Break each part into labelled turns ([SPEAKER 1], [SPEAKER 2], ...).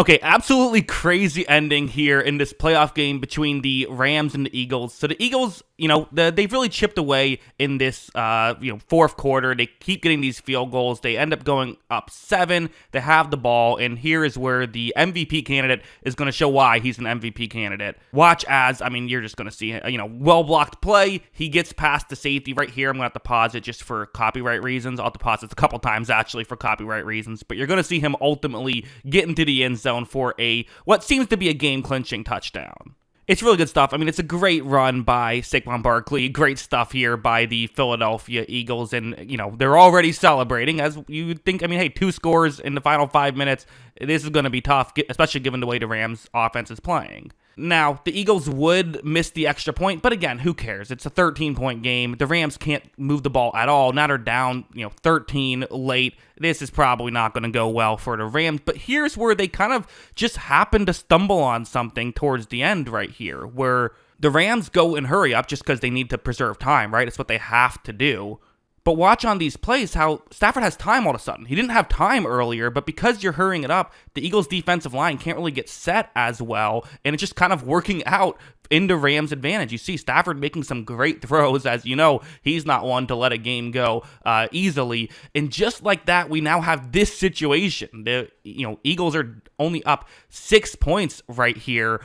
[SPEAKER 1] Okay, absolutely crazy ending here in this playoff game between the Rams and the Eagles. So the Eagles, they've really chipped away in this, fourth quarter. They keep getting these field goals. They end up going up 7. They have the ball, and here is where the MVP candidate is going to show why he's an MVP candidate. Watch as, you're just going to see, well-blocked play. He gets past the safety right here. I'm going to have to pause it just for copyright reasons. I'll have to pause it a couple times, actually, for copyright reasons. But you're going to see him ultimately get into the end zone for what seems to be a game-clinching touchdown. It's really good stuff. It's a great run by Saquon Barkley. Great stuff here by the Philadelphia Eagles. And, they're already celebrating, as you would think. Hey, 2 scores in the final 5 minutes. This is going to be tough, especially given the way the Rams offense is playing. Now, the Eagles would miss the extra point, but again, who cares? It's a 13-point game. The Rams can't move the ball at all. Now they're down, 13 late. This is probably not going to go well for the Rams, but here's where they kind of just happen to stumble on something towards the end right here, where the Rams go and hurry up just because they need to preserve time, right? It's what they have to do. But watch on these plays how Stafford has time all of a sudden. He didn't have time earlier, but because you're hurrying it up, the Eagles' defensive line can't really get set as well, and it's just kind of working out into Rams' advantage. You see Stafford making some great throws, as you know, he's not one to let a game go easily. And just like that, we now have this situation. The Eagles are only up 6 points right here.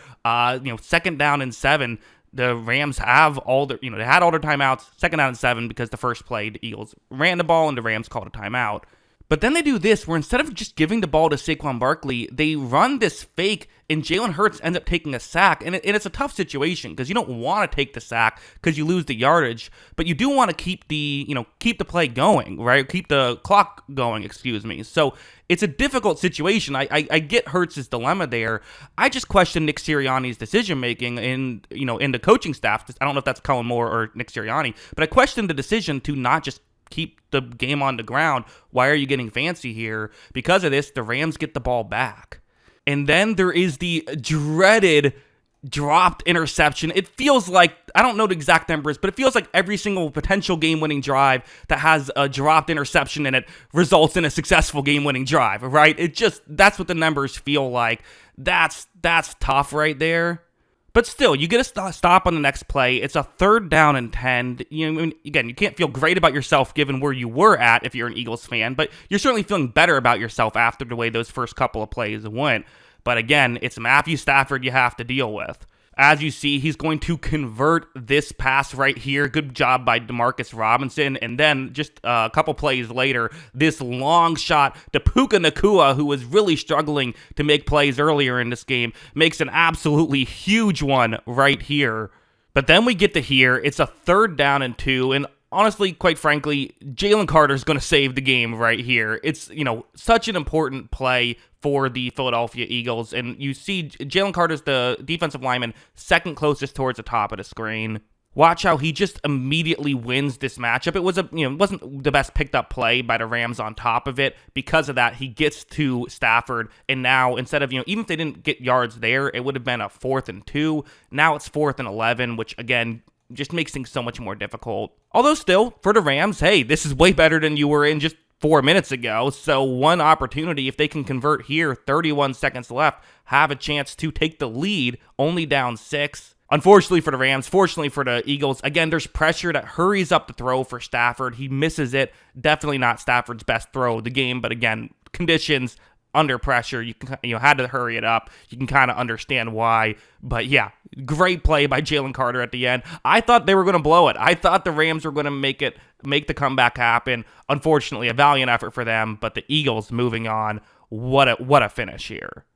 [SPEAKER 1] Second down and 7. The Rams have they had all their timeouts, second down and 7, because the first play, the Eagles ran the ball and the Rams called a timeout. But then they do this, where instead of just giving the ball to Saquon Barkley, they run this fake, and Jalen Hurts ends up taking a sack. And it's a tough situation, because you don't want to take the sack, because you lose the yardage, but you do want to keep the play going, right? Keep the clock going, excuse me. So it's a difficult situation. I get Hurts' dilemma there. I just question Nick Sirianni's decision-making in the coaching staff. I don't know if that's Kellen Moore or Nick Sirianni, but I question the decision to not just keep the game on the ground. Why are you getting fancy here? Because of this, the Rams get the ball back. And then there is the dreaded dropped interception. It feels like, I don't know the exact numbers, but it feels like every single potential game-winning drive that has a dropped interception in it results in a successful game-winning drive, right? That's what the numbers feel like. That's tough right there. But still, you get a stop on the next play. It's a 3rd down and 10. Again, you can't feel great about yourself given where you were at if you're an Eagles fan, but you're certainly feeling better about yourself after the way those first couple of plays went. But again, it's Matthew Stafford you have to deal with. As you see, he's going to convert this pass right here. Good job by Demarcus Robinson. And then just a couple plays later, this long shot to Puka Nacua, who was really struggling to make plays earlier in this game, makes an absolutely huge one right here. But then we get to here. It's a 3rd down and 2. And honestly, quite frankly, Jalen Carter's going to save the game right here. It's, such an important play for the Philadelphia Eagles. And you see Jalen Carter's the defensive lineman second closest towards the top of the screen. Watch how he just immediately wins this matchup. It was it wasn't the best picked up play by the Rams on top of it. Because of that, he gets to Stafford, and now instead of, even if they didn't get yards there, it would have been a 4th and 2. Now it's 4th and 11, which again just makes things so much more difficult. Although still, for the Rams, hey, this is way better than you were in just 4 minutes ago. So one opportunity, if they can convert here, 31 seconds left, have a chance to take the lead, only down 6. Unfortunately for the Rams, fortunately for the Eagles, again, there's pressure that hurries up the throw for Stafford. He misses it. Definitely not Stafford's best throw of the game, but again, conditions, under pressure, you had to hurry it up. You can kind of understand why. But yeah, great play by Jalen Carter at the end. I thought they were going to blow it. I thought the Rams were going to make the comeback happen. Unfortunately, a valiant effort for them, but the Eagles moving on. What a finish here.